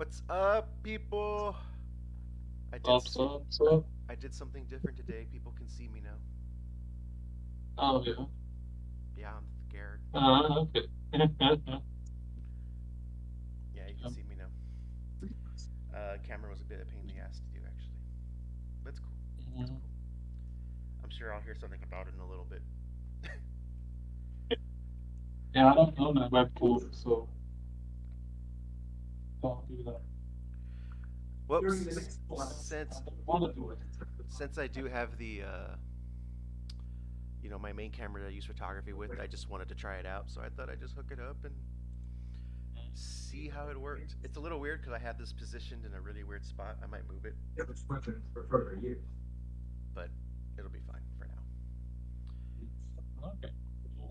What's up, people? I did Up, s- up, up. I did something different today. People can see me now. Oh, yeah. Yeah, I'm scared. Okay. Yeah, you can see me now. Camera was a bit of a pain in the ass to do, actually. But it's cool. It's cool. I'm sure I'll hear something about it in a little bit. Yeah, I don't know that web tool, so don't do that. During the Whoops. next class, I Since don't want to do it. since I do have the my main camera that I use photography with, I just wanted to try it out. So I thought I'd just hook it up and see how it worked. It's a little weird because I have this positioned in a really weird spot. I might move it, Yeah, it's weapons for further use. but it'll be fine for now. Okay.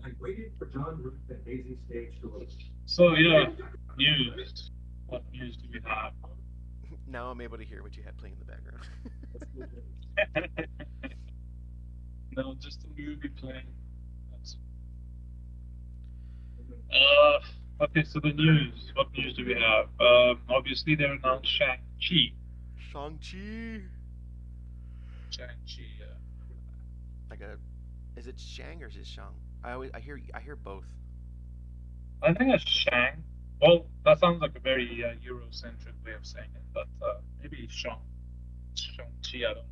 I waited for John Ruth and Daisy Stage to look. So, yeah, news. What news do we have? Now I'm able to hear what you had playing in the background. No, just a movie playing. That's Uh, okay, so the news. What news do we have? Obviously, they announced Shang-Chi. Shang-Chi. Shang-Chi, Like a, is it Shang or is it Shang? I hear both. I think it's Shang. Well, that sounds like a very Eurocentric way of saying it, but maybe Shang-Chi, I don't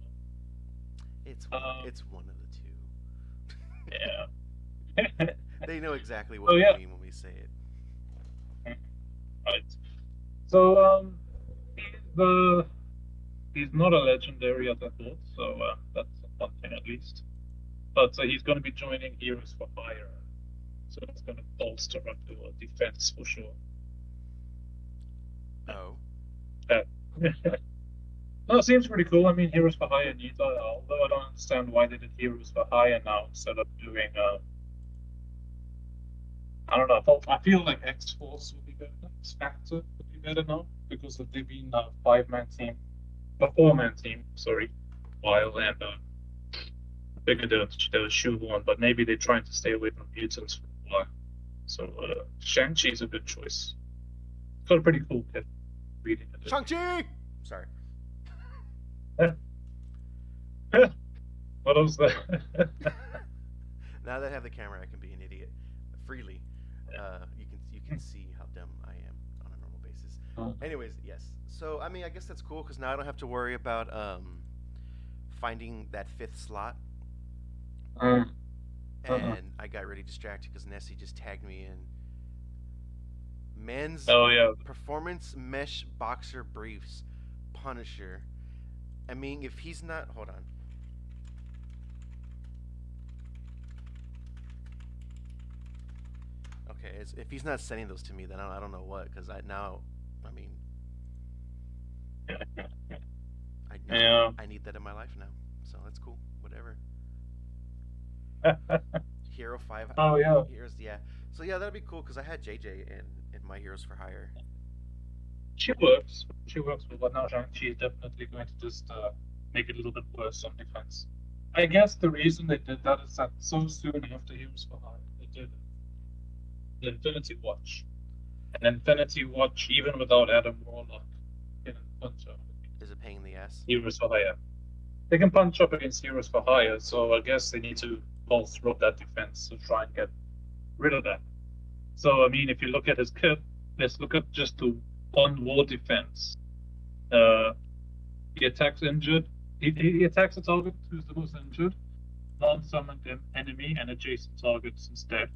It's know. one. It's one of the two. Yeah. They know exactly So, what we yeah. mean when we say it. Right. So, he's the he's not a legendary as I thought, so that's one thing at least. But he's going to be joining Heroes for Hire, so it's going to bolster up our defense for sure. Oh. Yeah. No, it seems pretty cool. I mean, Heroes for Hire needs that, although I don't understand why they did Heroes for Hire now instead of doing. I don't know. I feel like X Force would be better. X Factor would be better now because they've been a 5-man team, a 4-man team. Sorry, while and I figured they were shoehorn, but maybe they're trying to stay away from mutants for a while. So Shang-Chi's a good choice. It's got a pretty cool kit. Reading it. Shang-Chi! Sorry. What was that? Now that I have the camera, I can be an idiot freely. You can see how dumb I am on a normal basis. Anyways, yes. So I mean, I guess that's cool because now I don't have to worry about finding that fifth slot. Um, And I got really distracted because Nessie just tagged me in men's Oh yeah. performance mesh boxer briefs, Punisher. I mean, if he's not, hold on. Okay, if he's not sending those to me, then I don't know what. Because I mean, Yeah. I need that in my life now. So that's cool. Whatever. Hero 5 Oh yeah. heroes, yeah. So yeah, that'd be cool because I had JJ in my Heroes for Hire. She works. She works with what now Shang-Chi is definitely going to just make it a little bit worse on defense. I guess the reason they did that is that so soon after he was behind, they did the Infinity Watch. And Infinity Watch, even without Adam Warlock, can punch up Is it pain in the ass? Heroes for Hire. They can punch up against Heroes for Hire, so I guess they need to bolster up that defense to try and get rid of that. So I mean, if you look at his kit, let's look at just the on war defense. Uh, he attacks injured. He attacks a target who's the most injured, non-summoned enemy, and adjacent targets instead.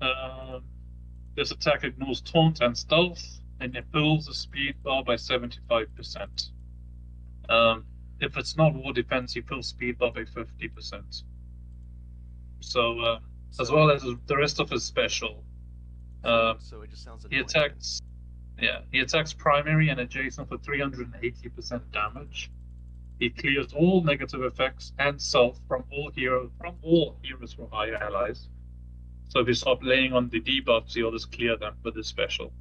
Um, this attack ignores taunt and stealth, and it fills the speed bar by 75%. If it's not war defense, he fills speed bar by 50%. So, as So well as the rest of his special, so it just sounds he annoying. attacks. Yeah, he attacks primary and adjacent for 380% damage. He clears all negative effects and self from all heroes for higher allies. So if you stop laying on the debuffs, he'll just clear them with his special.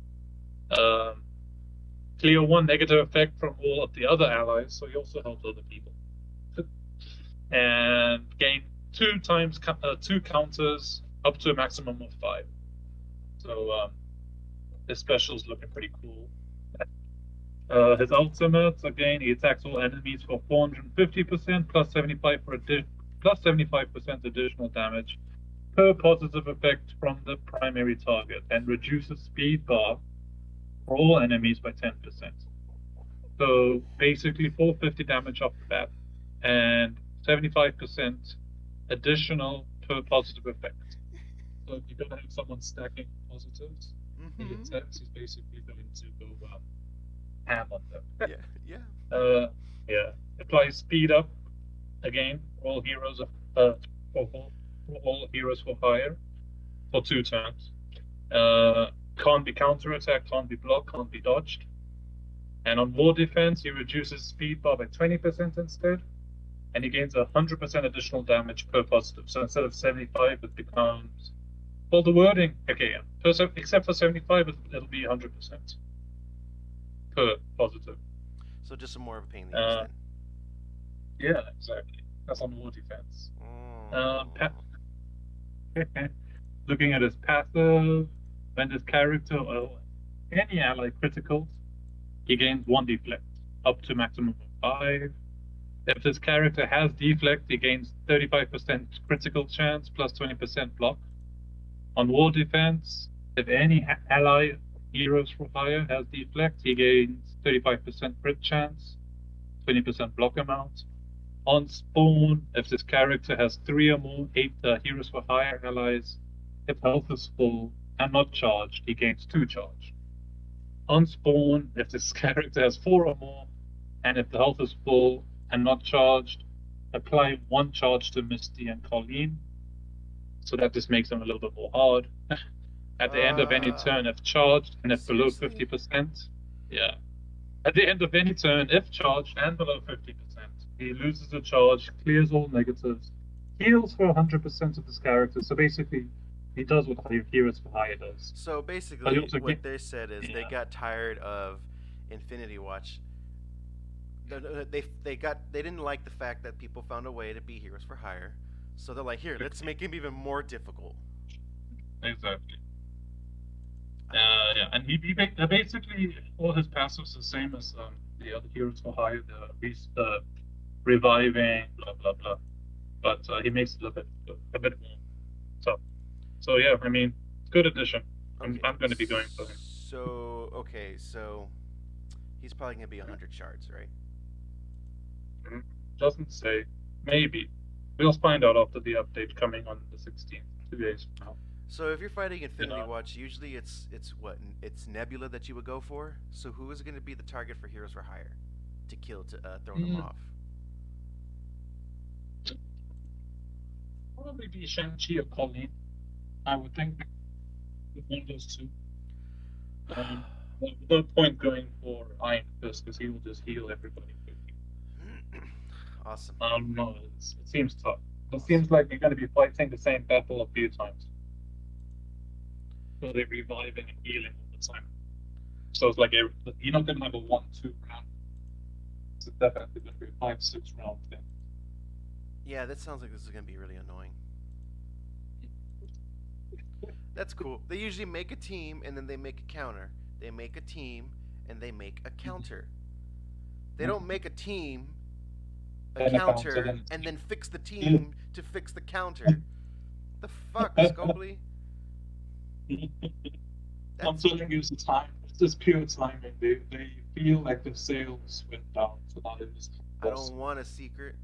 Clear one negative effect from all of the other allies, so he also helps other people. And gain two counters up to a maximum of 5. So this special's looking pretty cool. His ultimate, again, he attacks all enemies for 450% plus 75% additional damage per positive effect from the primary target and reduces speed bar for all enemies by 10%. So basically 450 damage off the bat and 75% additional per positive effect. So if you're going to have someone stacking positives, he Mm-hmm. attacks, he's basically going to go ham on them. Yeah, yeah. uh, yeah. Applies speed up again for all heroes of for all heroes for hire for 2 turns. Uh, can't be counterattacked, can't be blocked, can't be dodged. And on war defense, he reduces speed bar by 20% instead, and he gains 100% additional damage per positive. So instead of 75, it becomes, well, the wording, okay, yeah. So except for 75, it'll be 100% per positive. So just some more of a pain in the ass Uh, then. yeah, exactly. That's on war defense. Mm. Looking at his passive, when this character or any ally criticals, he gains 1 deflect, up to maximum of 5. If this character has deflect, he gains 35% critical chance plus 20% block. On war defense, if any ally heroes for hire has deflect, he gains 35% crit chance, 20% block amount. On spawn, if this character has 3 or more heroes for hire allies, if health is full and not charged, he gains 2 charge. On spawn, if this character has 4 or more, and if the health is full and not charged, apply 1 charge to Misty and Colleen, so that just makes them a little bit more hard. At the end of any Uh, turn, if charged and if below seriously? 50%, yeah. At the end of any turn, if charged and below 50%, he loses a charge, clears all negatives, heals for 100% of his character. So basically, he does what Heroes for Hire does. So But he basically, also what get, they said is they yeah. got tired of Infinity Watch. They didn't like the fact that people found a way to be heroes for hire, so they're like, here, let's make him even more difficult. Exactly. I don't know. Yeah, and basically all his passives the same as the other heroes for hire, the reviving, blah blah blah. But he makes it a bit more tough. So yeah, I mean, good addition. I'm Okay, I'm going to be going for him. so he's probably gonna be 100 shards, right? Mhm. Doesn't say. Maybe we'll find out after the update coming on the 16th, 2 days from now. So if you're fighting You Infinity know. Watch, usually it's what it's Nebula that you would go for. So who is going to be the target for Heroes for Hire to kill to throw them Mm, off? Probably be Shang-Chi or Colleen. I would think one of those two. Um, no point going for Iron Fist because he will just heal everybody quickly. Awesome, I don't know. It seems tough. It awesome. seems like you're going to be fighting the same battle a few times. So they're reviving and healing all the time. So it's like you're not going to have a 1-2 round. It's definitely going to be a 5-6 round thing. Yeah, that sounds like this is going to be really annoying. That's cool. They usually make a team and then they make a counter. They make a team and they make a counter. They don't make a team, a Then a counter, counter, then and then fix the it's team to fix the counter. The fuck, Scopely? I'm That's. telling you, it's time. It's just pure timing. They feel like the sales went down, so now they're just I boss. don't want a secret.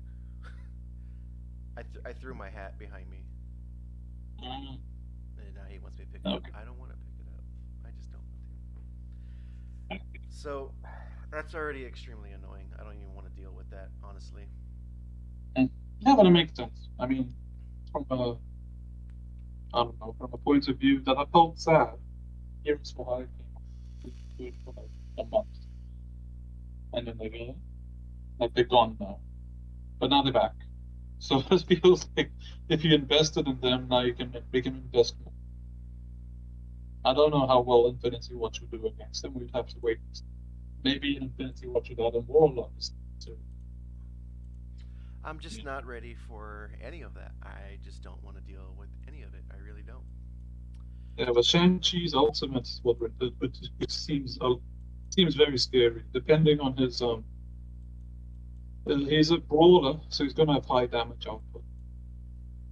I threw my hat behind me, Mm, and now he wants me to pick it up. okay. I don't want to pick it up. I just don't want to. So, that's already extremely annoying. I don't even want to deal with that, honestly. Mm. Yeah, but it makes sense. I mean, from a I don't know, from a point of view that I felt sad. Here's why I came up to do it for like a month, and then they go, like they're gone now, but now they're back. So it feels like if you invested in them, now you can make them invest more. I don't know how well Infinity Watch would do against them. We'd have to wait. Maybe Infinity Watch would add a Warlock. So, I'm yeah. just not ready for any of that. I just don't want to deal with any of it. I really don't. Yeah, but Shang-Chi's ultimate, which seems very scary. Depending on his he's a brawler, so he's gonna have high damage output.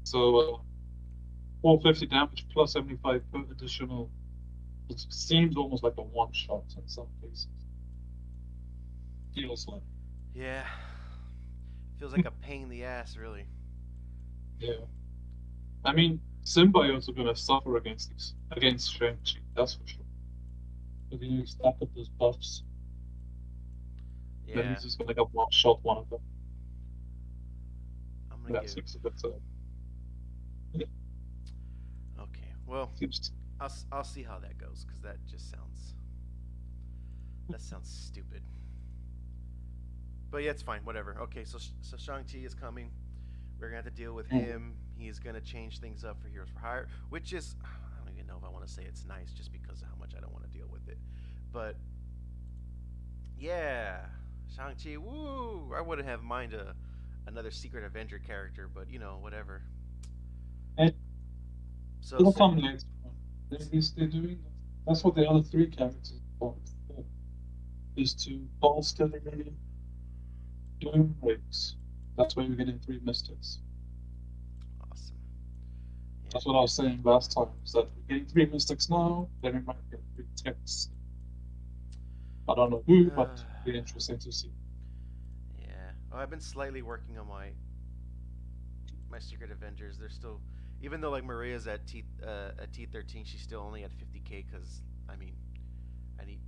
So 450 damage plus 75 per additional. It seems almost like a one shot in some cases. Feels like. Yeah, feels like a pain in the ass, really. Yeah. I mean, symbiotes are gonna suffer against Shang-Chi, that's for sure. But you stack up those buffs, then Yeah, he's just gonna get one shot one of them. I'm gonna That give. seems a bit yeah, Okay, well, seems I'll see how that goes because that sounds stupid. But yeah, it's fine. Whatever. Okay, so Shang Chi is coming. We're gonna have to deal with mm, him. He's gonna change things up for Heroes for Hire, which is I don't even know if I want to say it's nice just because of how much I don't want to deal with it. But yeah, Shang Chi. Woo! I wouldn't have mind another Secret Avenger character, but whatever. it, So it'll so come later on. They're doing that. That's what the other three characters are for, is to bolster the doom rates. That's why we're getting three mystics. awesome. Yeah. That's what I was saying last time, is that we're getting three mystics now, then we might get three ticks. I don't know who, but it'll be interesting to see. Yeah. Oh, I've been slightly working on my Secret Avengers. They're still, even though like Maria's at T13, she's still only at 50K because I mean I need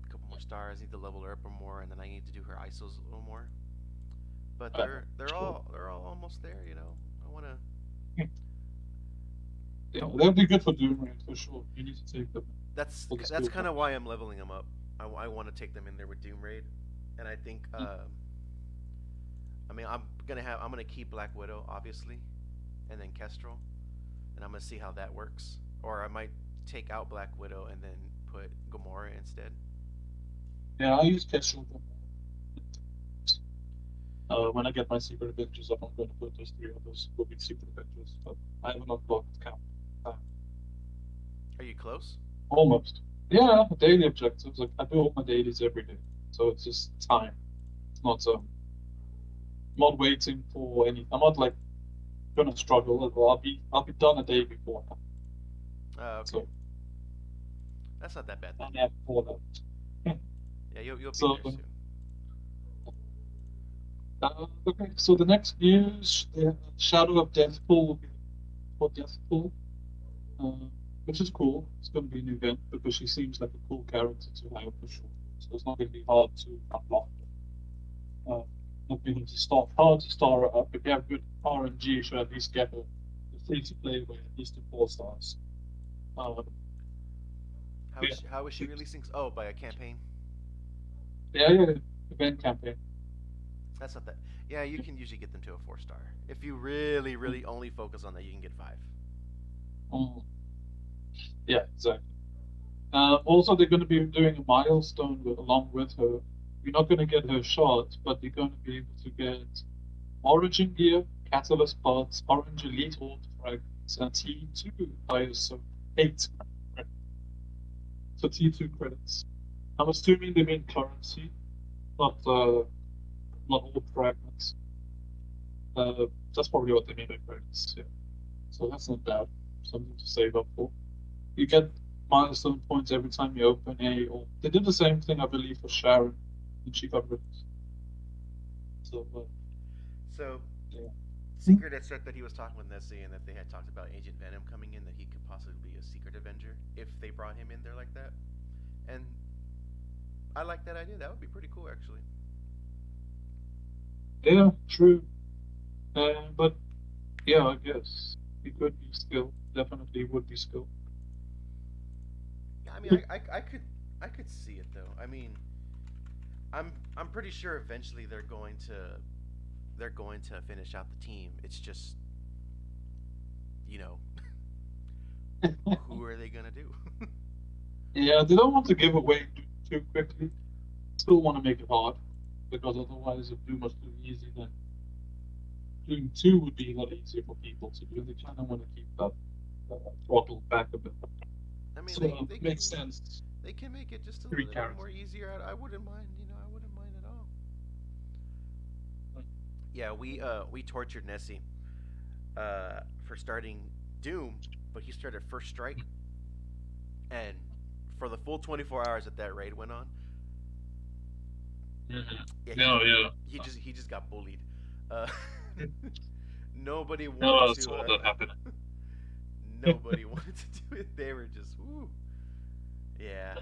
a couple more stars. I need to level her up more, and then I need to do her ISOs a little more. But Uh, they're all almost there. I want to. yeah, that'd be good for Doom Raid for sure. You need to take them That's for the that's skill kind of points. why I'm leveling them up. I want to take them in there with Doom Raid, and I think I mean I'm gonna keep Black Widow obviously, and then Kestrel, and I'm gonna see how that works. Or I might take out Black Widow and then put Gamora instead. Yeah, I use Kestrel. When I get my secret Avengers up, I'm going to put those three others will be secret Avengers, but I haven't unlocked count. Uh, Are you close? Almost. Yeah, daily objectives. Like I do all my dailies every day, so it's just time. It's not I'm not waiting for any. I'm not like gonna struggle. I'll be done a day before. Oh, okay. So That's not that bad then. I have four left. Yeah, you'll be So there soon. okay. So the next news, the Shadow of Deathpool will be for Deathpool, which is cool. It's going to be an event because she seems like a cool character to have for sure. So it's not going to be hard to unlock. Uh, not going to start hard to star her up. If you have good RNG, you should at least get her the free to play way at least to 4 stars. Um, yeah, How is she releasing? Oh, by a campaign. yeah, event campaign. That's not that. Yeah, you can usually get them to a 4 star. If you really, Mm, really only focus on that, you can get 5. mm, yeah, exactly. Also, they're going to be doing a milestone along with her. You're not going to get her shot, but you're going to be able to get Origin gear, catalyst parts, Orange Elite Auto fragments, and T2 ISO 8 credits. So T2 credits. I'm assuming they mean currency, not not all fragments. That's probably what they mean by credits. Yeah. So that's not bad. Something to save up for. You get milestone points every time you open a. Or they did the same thing, I believe, for Sharon when she got released. So So, yeah. Hmm. Secret had said that he was talking with Nessie and that they had talked about Agent Venom coming in, that he could possibly be a Secret Avenger if they brought him in there like that. And I like that idea. That would be pretty cool, actually. Yeah, true. But yeah, I guess it could be skill. Definitely would be skill. Yeah, I mean, I could see it though. I mean, I'm pretty sure eventually they're going to finish out the team. It's just you know who are they gonna do? Yeah, they don't want to give away too quickly. Still want to make it hard because otherwise, if Doom was too easy, then Doom 2 would be a lot easier for people to do. They kind of want to keep that throttle back a bit. I mean, So they makes can sense. they can make it just a three little characters. more easier. I wouldn't mind. I wouldn't mind at all. Yeah, we tortured Nessie for starting Doom, but he started First Strike, and for the full 24 hours that that raid went on, Mm-hmm. yeah, No, yeah. he just got bullied. Uh, nobody No, wanted I to. saw that happening. Nobody wanted to do it. They were just, woo. Yeah.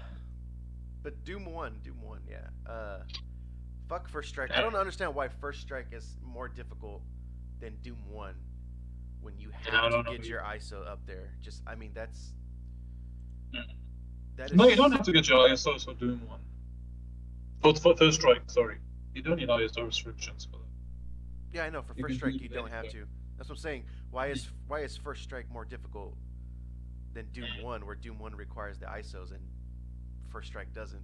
But Doom One, yeah. Fuck First Strike. I don't understand why First Strike is more difficult than Doom One when you Yeah, have I to don't know get either. your ISO up there. Just, I mean, Mm. that No, you don't is. have to get your ISO for Doom one. For First Strike, sorry. You don't need ISO restrictions for that. Yeah, I know. For You First can do Strike, it you with don't have anything. to. That's what I'm saying. Why is First Strike more difficult than Doom One, where Doom One requires the ISOs and First Strike doesn't?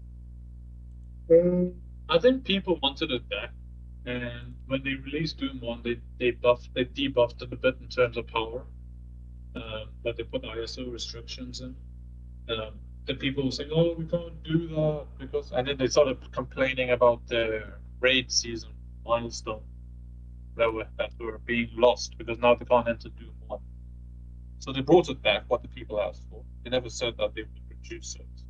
I think people wanted it back, and when they released Doom One, they debuffed it a bit in terms of power, but they put ISO restrictions in. Um, the people were saying, "Oh, we can't do that because," and then they started complaining about the raid season milestone that were being lost because now they can't enter Doom One. So they brought it back. What the people asked for. They never said that they would reduce it.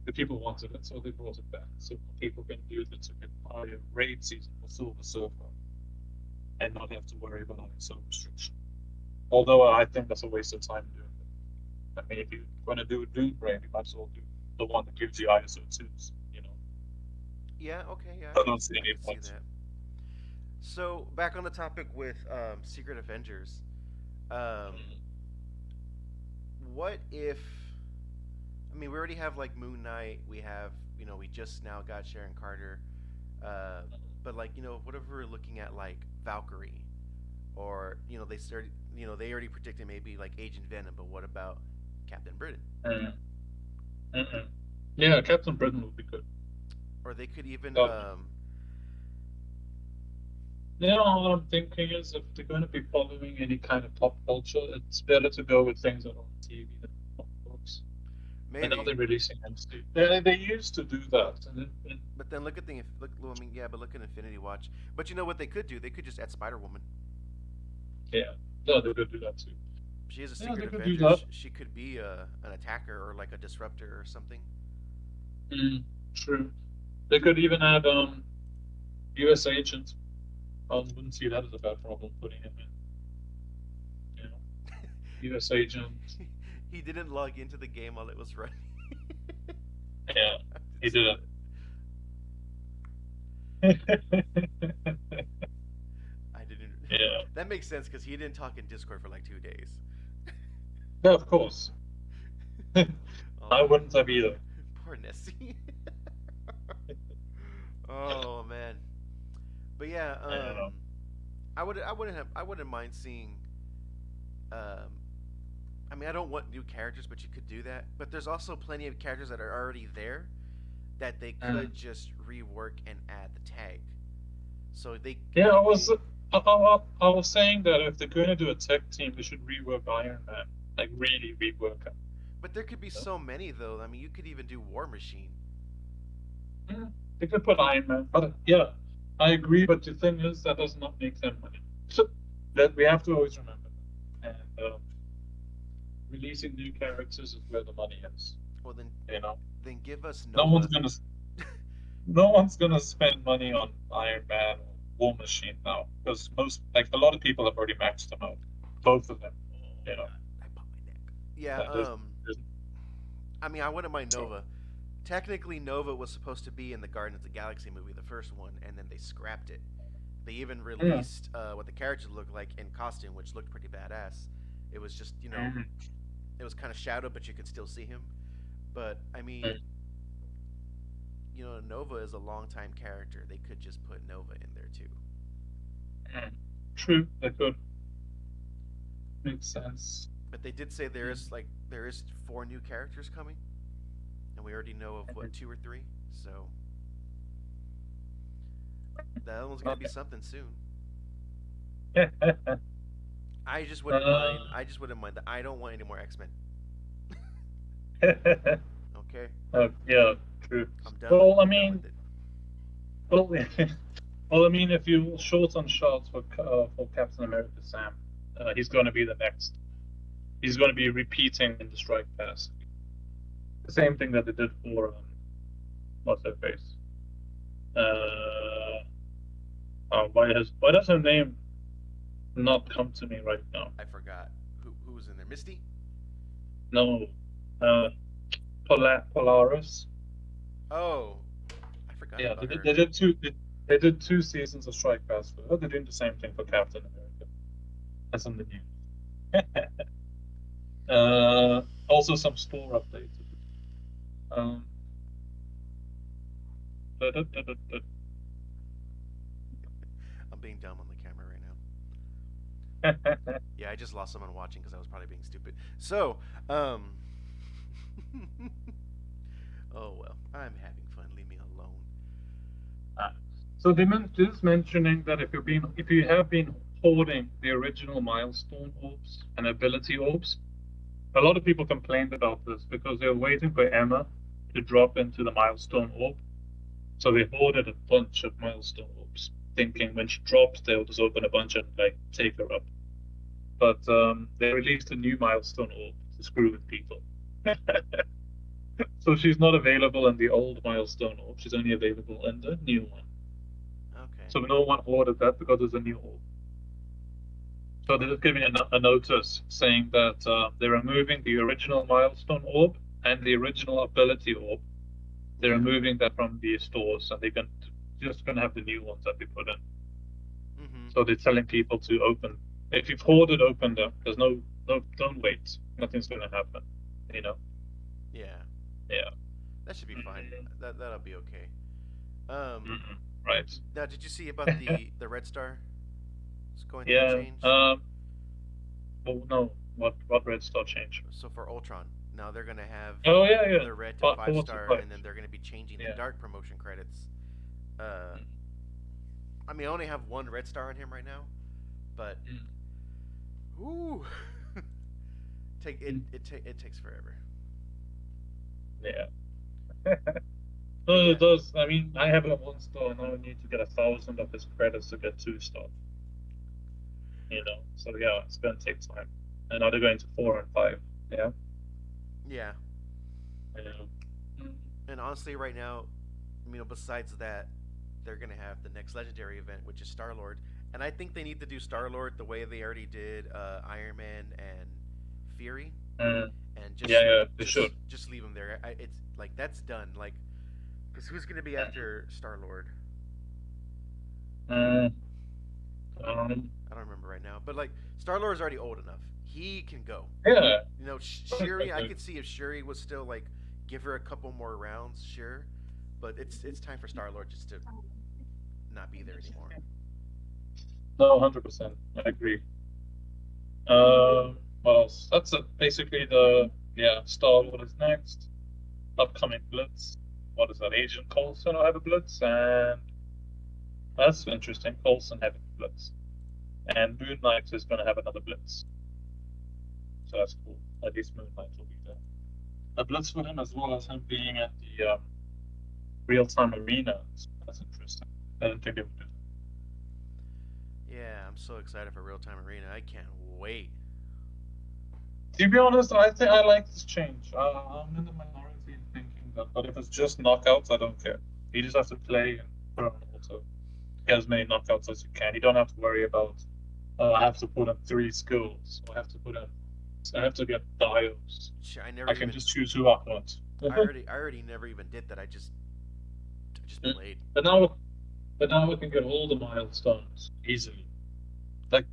The people wanted it, so they brought it back. So people can use it to get higher raid season for Silver Surfer and not have to worry about ISO restriction. Although I think that's a waste of time doing it. I mean, if you're going to do a Doom raid, you might as well do the one that gives you ISO twos. Yeah. Okay. Yeah, I don't see I any could see points. that. So back on the topic with Secret Avengers. Um, what if? I mean, we already have like Moon Knight. We have, we just now got Sharon Carter. Uh, but like, whatever we're looking at, like Valkyrie, or they already predicted maybe like Agent Venom. But what about Captain Britain? Mm, mm-mm. Yeah, Captain Britain would be good. Or they could even, But what I'm thinking is if they're going to be following any kind of pop culture, it's better to go with things that are on TV than comic books. And now maybe. they're releasing MC. They used to do that, and But then look at look. Well, I mean, yeah, but look at Infinity Watch. But you know what they could do? They could just add Spider Woman. yeah, no, they could do that too. She is a Yeah, secret they could do Avenger. that. She could be an attacker or like a disruptor or something. Mm, true. They could even add U.S. agent. I wouldn't see that as a bad problem putting him in. You know, U.S. agent. He didn't log into the game while it was running. Yeah, I did he see did that. it. I didn't. Yeah, That makes sense because he didn't talk in Discord for like 2 days. yeah, of course. I Oh, wouldn't have either. poor Nessie. Oh man. But yeah, I don't know. I wouldn't mind seeing. Um, I mean, I don't want new characters, but you could do that. But there's also plenty of characters that are already there that they Mm. could just rework and add the tag. So they Yeah, if they I was saying that if they're going to do a tech team, they should rework Iron Man, like really rework him. But there could be You know? so many though. I mean, you could even do War Machine. Mm. They could put Iron Man, but yeah, I agree. But the thing is, that does not make them money. So that we have to always remember that. And releasing new characters is where the money is. Well, You know, then give us no one's Nova. gonna no one's gonna spend money on Iron Man or War Machine now because like a lot of people have already maxed them out, both of them. Oh You know, God, I popped my neck. Yeah. there's I mean, I wouldn't mind so. Nova. Technically, Nova was supposed to be in the Guardians of the Galaxy movie, the first one, and then they scrapped it. They even Mm, released what the characters looked like in costume, which looked pretty badass. It was just, mm, it was kind of shadowed, but you could still see him. But I mean, mm, Nova is a longtime character. They could just put Nova in there too. mm. True, that could make sense. But they did say there is 4 new characters coming, and we already know of what 2 or 3. So that one's gonna be Okay. something soon. uh, I just wouldn't mind. I just wouldn't mind that. I don't want any more X Men. Okay, Yeah, true. I'm done. Well, I I'm done mean, with it. well, well, I mean, if you short on shots for Captain America Sam, he's going to be the next. He's going to be repeating in the strike pass. The same thing that they did for what's her face? Why does her name not come to me right now? I forgot who was in there. Misty. No, uh, Polaris. Oh, I forgot Yeah, about her. they did 2 seasons of Strike Pass for her. They're doing the same thing for Captain America. That's in the news. Also some store updates. Um, da, da, da, da, I'm being dumb on the camera right now. da. Yeah, I just lost someone watching because I was probably being stupid. So, um, oh well, I'm having fun. Leave me alone. Uh, so they just mentioning that if you have been hoarding the original milestone orbs and ability orbs, a lot of people complained about this because they were waiting for Emma to drop into the milestone orb. So they hoarded a bunch of milestone orbs, thinking when she drops, they'll just open a bunch and like take her up. But they released a new milestone orb to screw with people. So she's not available in the old milestone orb. She's only available in the new one. Okay. So no one ordered that because there's a new orb. So they're just giving a notice saying that they're removing the original milestone orb and the original ability orb. They're Yeah. removing that from the stores, and they're just going to have the new ones that they put in. Mm-hmm. So they're telling people to open. If you've hoarded, open them. There's no, don't wait. Nothing's going to happen. You know. Yeah. Yeah. That should be fine. Mm-hmm. That'll be okay. Um. Mm-hmm. Right. Now, did you see about the Red Star? It's going to be Yeah. changed. Well, no. What red star change? So for Ultron, now they're gonna have Oh yeah, yeah. the red to But five 45. star, and then they're gonna be changing the Yeah. dark promotion credits. Uh, Mm-hmm. I mean, I only have one red star on him right now, but ooh, take it. It takes forever. Yeah. But No, yeah, it does. I mean, I have it at 1 star, and I need to get 1,000 of his credits to get 2 star. You know, so yeah, it's gonna take time. And now they're going to 4 and 5. Yeah. yeah. Yeah. And honestly, right now, besides that, they're gonna have the next legendary event, which is Star Lord, and I think they need to do Star Lord the way they already did Iron Man and Fury, Mm. and Yeah, yeah, they should. just leave them there. It's like that's done. Like, because who's gonna be Mm. after Star Lord? Mm. I don't remember right now, but like Star Lord is already old enough. He can go. Yeah. Shuri. I could see if Shuri was still like give her a couple more rounds, sure, but it's time for Star Lord just to not be there anymore. No, 100%. I agree. What else? That's it. Basically Star Lord is next. Upcoming Blitz. What is that? Agent Coulson will have a Blitz, and that's interesting. Coulson having a Blitz, and Moon Knight is going to have another Blitz. So that's cool. At least Moon Knight will be there. A Blitz for him as well as him being at the real-time arena. So that's interesting. I didn't think they would do Yeah, I'm so excited for Real Time Arena. I can't wait. that. To be honest, I think I like this change. I'm in the minority in thinking that, but if it's just knockouts, I don't care. You just have to play and put on auto. Get as many knockouts as you can. You don't have to worry about. I have to put in 3 skills. I have to get bios. I never I can even. just choose who I want. I already never even did that. I just Mm. played. But now we can get all the milestones easily. Like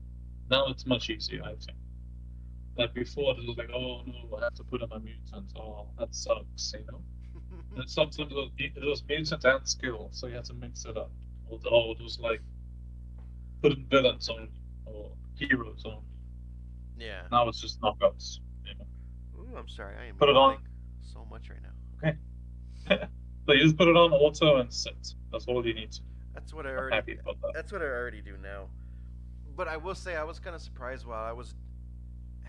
now it's much easier, I think. Like before, it was like, oh no, I have to put in a mutant. Oh, that sucks, you know. And sometimes it was mutant and skill, so you had to mix it up. Or it was like put in villains only or heroes only. Yeah. Now it's just knockouts. You know. Ooh, I'm sorry. I am Put it on. yawning so much right now. Okay. So you just put it on auto and sit. That's all you need to do. That's what I I'm already. happy about that. That's what I already do now. But I will say I was kind of surprised while I was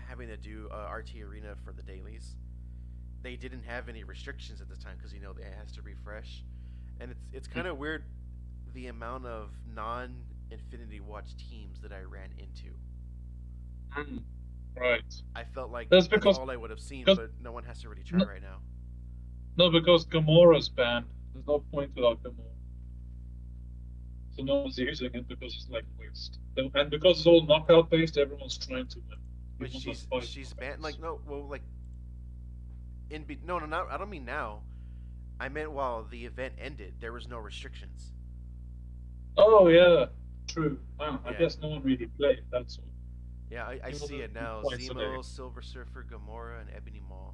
having to do RT Arena for the dailies they didn't have any restrictions at the time because it has to refresh, and it's kind of weird the amount of non Infinity Watch teams that I ran into. Mm, right. I felt like That's that's because all I would have seen, because but no one has to really try no, right now. no, because Gamora's banned. There's no point without Gamora. So no one's using it because it's like waste. And because it's all knockout based, everyone's trying to win. You But want the she's five she's banned. knockouts. Like no, well, like no, no, not. I don't mean now. I meant while the event ended, there was no restrictions. Oh yeah, true. Wow, I Yeah, guess no one really played. That's all. yeah, I People see do it now. twice a day. Zemo, Silver Surfer, Gamora, and Ebony Maw.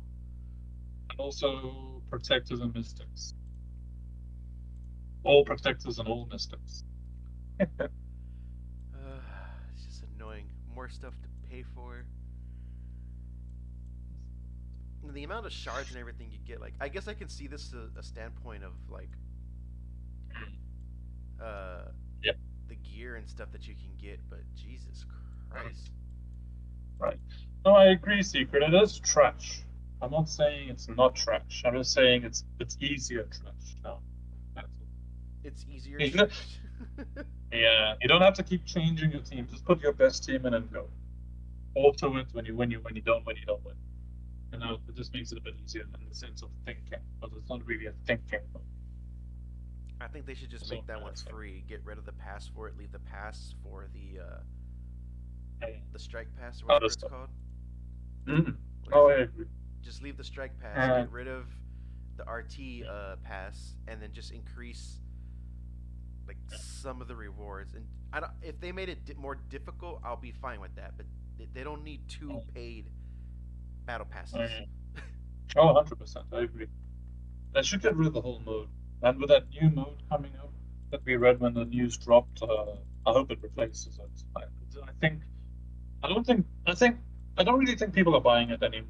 And also protectors and mystics. All protectors and all mystics. It's just annoying. More stuff to pay for. And the amount of shards and everything you get, like, I guess I can see this a standpoint of like, uh, Yeah. the gear and stuff that you can get, but Jesus Christ. Right. No, I agree, Secret. It is trash. I'm not saying it's not trash. I'm just saying it's easier trash now. That's all. It's easier You know, trash. yeah, you don't have to keep changing your team. Just put your best team in and go. Auto it when you win, when you don't win. And now it just makes it a bit easier in the sense of thinking, but it's not really a thinking. I think they should just So make that one that's like, free. Get rid of the pass for it. Leave the pass for hey, the strike pass or other whatever it's stuff. called. Mm. What is Oh, I it? agree. Just leave the strike pass. Uh, Get rid of the RT pass, and then just increase like some of the rewards. And I don't, if they made it more difficult, I'll be fine with that. But they don't need two paid battle passes. oh, 100%. I agree. They should get rid of the whole mode. And with that new mode coming up that we read when the news dropped, I hope it replaces it. I think, I don't really think people are buying it anymore.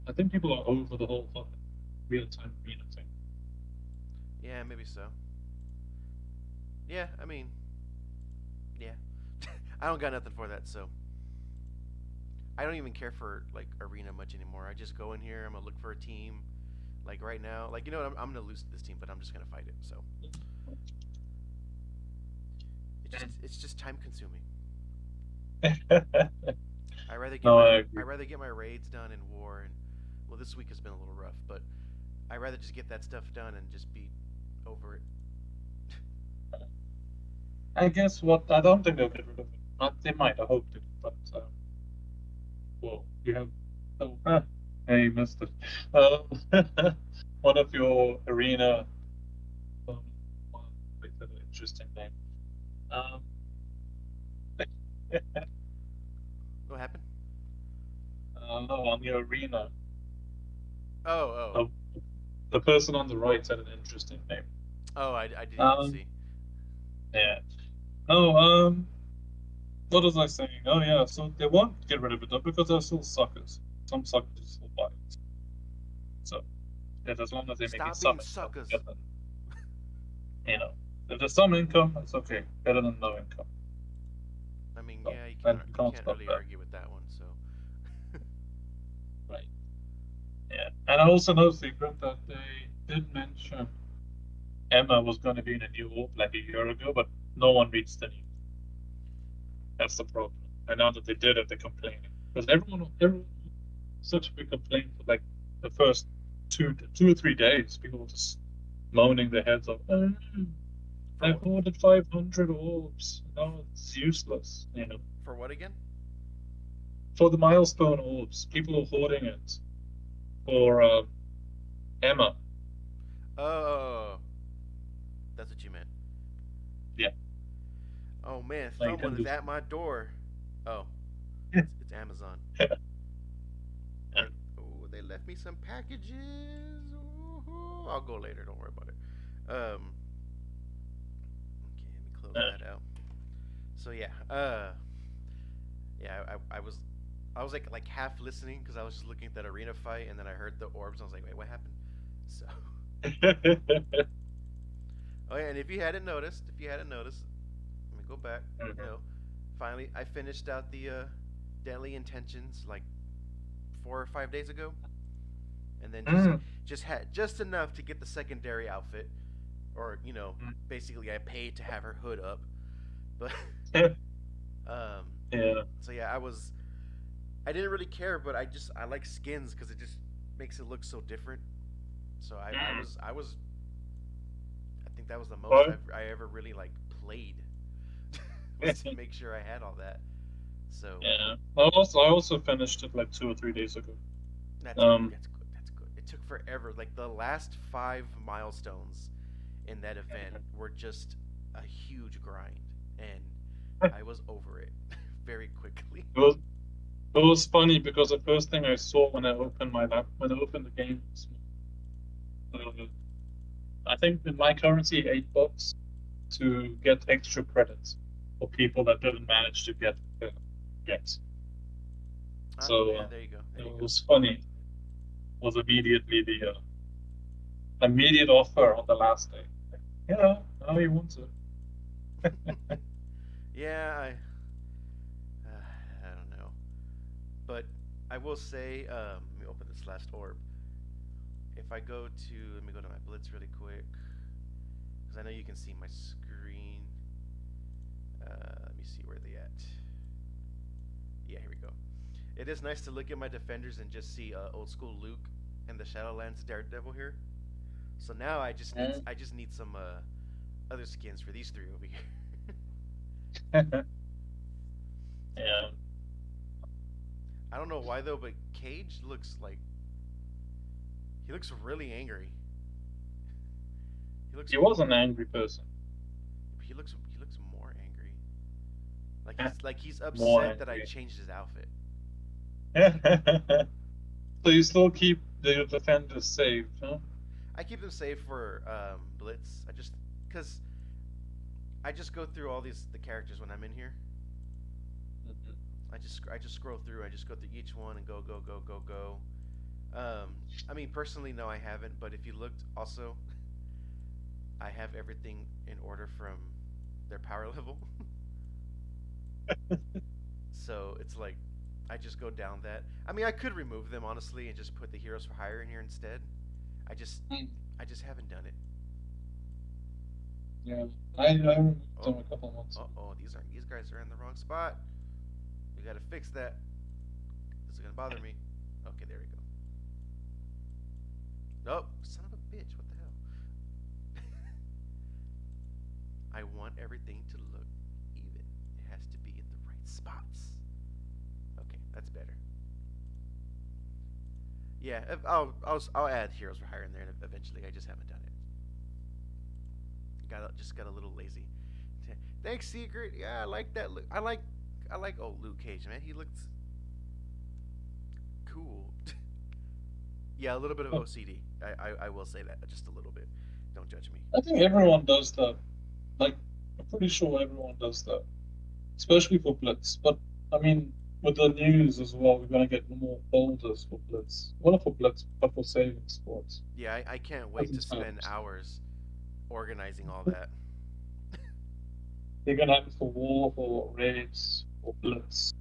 I think people are over the whole fucking real-time arena thing. Yeah, maybe so. Yeah, I mean, yeah. I don't got nothing for that, so I don't even care for like arena much anymore. I just go in here. I'm gonna look for a team. Like right now, like what, I'm gonna lose to this team, but I'm just gonna fight it. So it's just time consuming. I rather get No, my I I agree. rather get my raids done in war, and well, this week has been a little rough, but I rather just get that stuff done and just be over it. I guess what I don't think they'll get rid of it. They might. I hope they do, but well, you have. Oh, hey, you missed it. One of your arena. One, wait, that's an interesting name. Um, What happened? no, on your arena, Oh, oh, uh, the person on the right had an interesting name. oh! I didn't even Um, see. yeah. Oh, what was I saying? Oh, yeah. So they won't get rid of it though because they're still suckers. Some suckers still buy it. So that as long as they're making Stop some being income, suckers. better than, you know, if there's some income, it's okay. Better than no income. I mean, So yeah, then you you can't can't stop really that, argue with that one. So right? Yeah. And I also know, Secret, that they did mention Emma was going to be in a new orb like a year ago, but no one reads the news. That's the problem. And now that they did it, they're complaining because everyone, such a big complaint for like the first 2 or 3 days. People were just moaning their heads off. Oh, for I've what? ordered 500 orbs. No, it's useless. For what again? For the milestone orbs, people are hoarding it for Emma. Oh, that's what you meant. Yeah, Oh man, like someone them is do. at my door. Oh, it's Amazon. Oh, they left me some packages. Ooh, I'll go later. Don't worry about it. Okay, let me close that out. So yeah, yeah, I was like half listening because I was just looking at that arena fight, and then I heard the orbs. And I was like, wait, what happened? So, oh yeah, and if you hadn't noticed, let me go back. Finally, I finished out the Deadly Intentions like 4 or 5 days ago, and then Mm. just had just enough to get the secondary outfit, or Mm. basically I paid to have her hood up, but um, Yeah. so yeah, I didn't really care, but I like skins because it just makes it look so different. So Mm. I think that was the most Well, I ever really like played was to make sure I had all that. So yeah. I also finished it like 2 or 3 days ago. that's Um. that's good. That's good. It took forever. Like the last 5 milestones in that event were just a huge grind, and I was over it very quickly. It was it was funny because the first thing I saw when I opened the game was, uh, I think in my currency $8 to get extra credits for people that didn't manage to get. Ah, So yeah, there you go. There it you was funny. Was immediately the immediate offer on the last day. Yeah, now you want to. go. Yeah, I don't know, but I will say, let me open this last orb. If I go to, let me go to my blitz really quick, because I know you can see my screen. Let me see where they at. Yeah, here we go. It is nice to look at my defenders and just see old school Luke and the Shadowlands Daredevil here. So now Mm. I just need some other skins for these three over here. Yeah, I don't know why though, but Cage looks like he looks really angry. He looks he was an angry person. he looks more angry. Like he's More upset that I angry. changed his outfit. So you still keep the defenders safe, huh? I keep them safe for Blitz. Cause I just go through all the characters when I'm in here. Mhm. I just scroll through. I just go through each one and go. I mean personally, no, I haven't. But if you looked, also, I have everything in order from their power level. So it's like I just go down that. I mean, I could remove them honestly and just put the heroes for hire in here instead. I just Mm. I just haven't done it. Yeah, I removed Oh, them a couple months ago. these guys are in the wrong spot. We gotta fix that. This is gonna bother me. Okay, there we go. Oh, son of a bitch! What the hell? I want everything to look even. It has to be in the right spots. Okay, that's better. Yeah, I'll add heroes for hire in there eventually. I just haven't done it. Got a little lazy. Thanks, Secret. Yeah, I like that. Look, I like old Luke Cage, man. He looked cool. Yeah, a little bit of OCD. I will say that just a little bit. Don't judge me. I think everyone does that. Like, I'm pretty sure everyone does that, especially for Blitz. But I mean, with the news as well, we're gonna get more folders for Blitz. Well, not for Blitz, but for saving sports. Yeah, I can't wait As to spend terms, hours organizing all that. they're gonna have it for War, for Raids, for Blitz.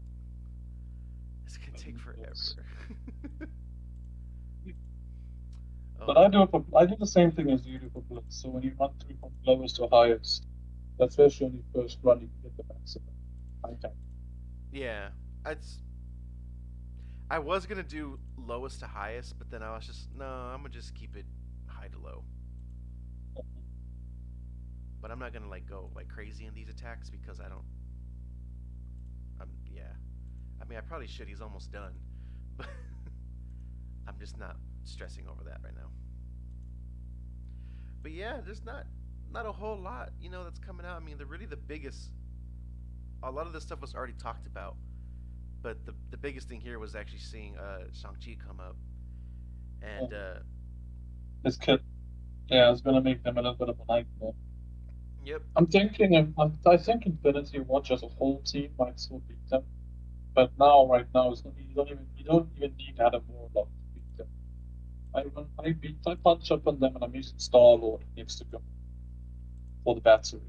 It's gonna take Those. forever. But Oh I do the same thing as you do for Blitz. So when you run through from lowest to highest, especially on your first run, you can get the maximum item. yeah, it's. I was gonna do lowest to highest, but then I was just no. I'm gonna just keep it high to low. But I'm not gonna like go like crazy in these attacks because I don't. Yeah. I mean, I probably should. He's almost done, but I'm just not stressing over that right now. But yeah, there's not a whole lot that's coming out. I mean, the biggest. A lot of this stuff was already talked about, but the biggest thing here was actually seeing Shang Chi come up, and Um, this kid, yeah, it's gonna make them a little bit of a nightmare. yep, I think Infinity Watch as a whole team might still beat them, but right now, you don't even need Adam Warlock to beat them. I punch up on them and I'm using Star Lord needs to go for the battery,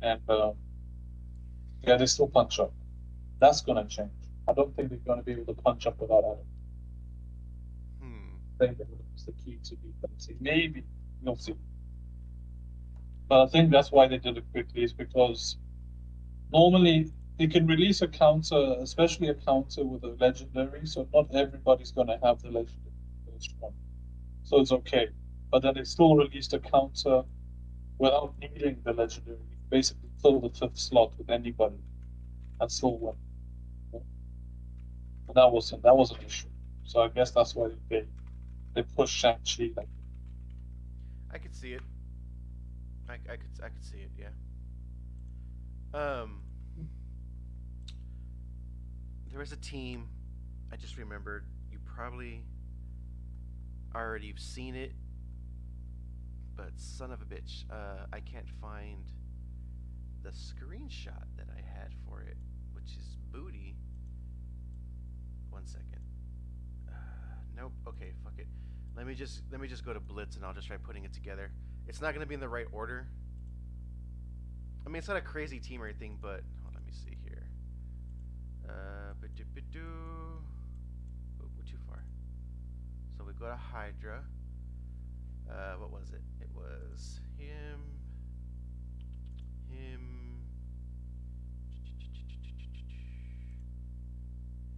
and yeah, they still punch up. That's gonna change. I don't think they're gonna be able to punch up without Adam. hmm. I think that was the key to defense. Maybe we'll see, but I think that's why they did it quickly. Is because normally they can release a counter, especially a counter with a legendary. So not everybody's gonna have the legendary first one, so it's okay. But then they still released a counter without needing the legendary. You can basically fill the fifth slot with anybody and still win. And that was an issue. So I guess that's why they pushed Shang-Chi like. I could see it. I could see it. Yeah. Um, there was a team. I just remembered. You probably already have seen it, but son of a bitch, I can't find the screenshot that I had for it, which is booty. One second. Nope. Okay, fuck it. Let me just go to Blitz and I'll just try putting it together. It's not gonna be in the right order. I mean, it's not a crazy team or anything, but let me see here. Oh, we're too far. So we go to Hydra. What was it? It was him,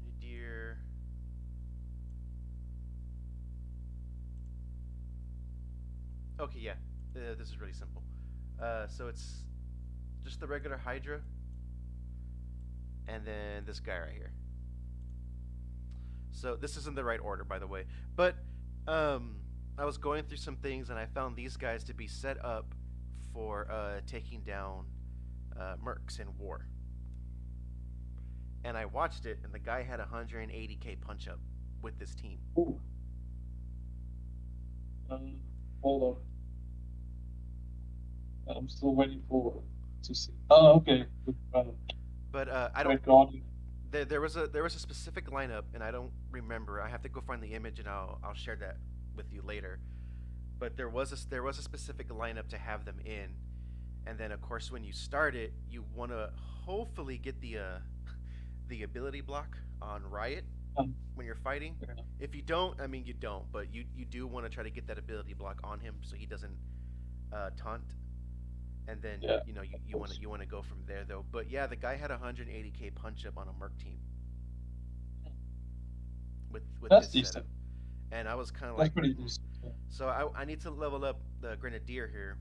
Nadir. Okay, yeah. This is really simple. So it's just the regular Hydra, and then this guy right here. So this isn't the right order, by the way. But um, I was going through some things, and I found these guys to be set up for taking down mercs in war. And I watched it, and the guy had 180k punch up with this team. Ooh. Hold on. I'm still waiting for to see. Oh, okay. But I don't. Red Guardian. There was a specific lineup, and I don't remember. I have to go find the image, and I'll share that with you later. But there was a specific lineup to have them in, and then of course when you start it, you want to hopefully get the the ability block on Riot Um, when you're fighting. yeah. If you don't, I mean you don't, but you do want to try to get that ability block on him so he doesn't taunt, and then Yeah, you of want to course. you want to go from there though. But yeah, the guy had 180k punch up on a Merc team with That's this setup, decent. and I was kind of That's like, pretty decent. Yeah. so I need to level up the Grenadier here.